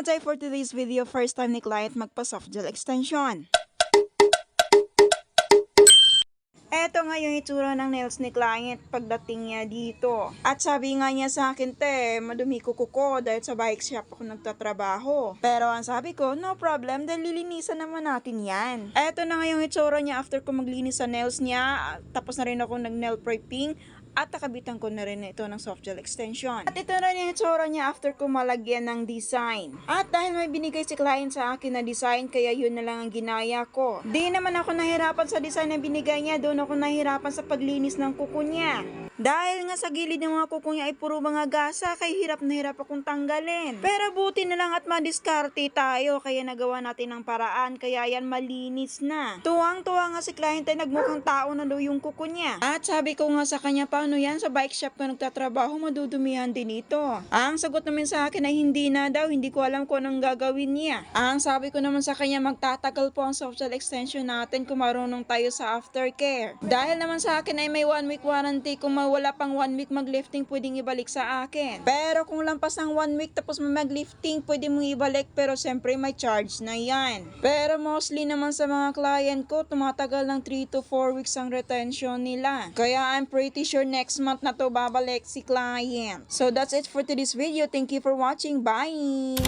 mga Jai, for today's video, first time ni client magpa-soft gel extension. Eto nga yung itsura ng nails ni client pagdating niya dito. At sabi nga niya sa akin, madumi kuko ko dahil sa bike shop ako nagtatrabaho. Pero ang sabi ko, no problem, dahil lilinisan naman natin yan. Eto na nga yung itsura niya after ko maglinis sa nails niya. Tapos na rin ako nag-nail prepping. At nakabitan ko na rin ito ng soft gel extension. At ito na rin yung itsura niya after ko malagyan ng design. At dahil may binigay si client sa akin na design, kaya yun na lang ang ginaya ko. Di naman ako nahirapan sa design na binigay niya, doon ako nahirapan sa paglinis ng kuko niya. Dahil nga sa gilid ng mga kuko niya ay puro mga gasa, kaya hirap na hirap akong tanggalin. Pero buti na lang at madiskarte tayo, kaya nagawa natin ng paraan, kaya yan malinis na. Tuwang-tuwa nga si client ay nagmukhang tao na daw yung kuko niya. At sabi ko nga sa kanya, paano yan, sa bike shop ka nagtatrabaho, madudumihan din ito. Ang sagot naman sa akin ay hindi na daw, hindi ko alam kung anong gagawin niya. Ang sabi ko naman sa kanya, magtatagal po ang soft gel extension natin kung marunong tayo sa aftercare. Dahil naman sa akin ay may 1 week warranty, kung wala pang 1 week maglifting, pwedeng ibalik sa akin. Pero kung lampas ng 1 week tapos may maglifting, pwede mong ibalik, pero siyempre may charge na yan. Pero mostly naman sa mga client ko, tumatagal ng 3 to 4 weeks ang retention nila. Kaya I'm pretty sure next month na to babalik si client. So that's it for today's video. Thank you for watching. Bye!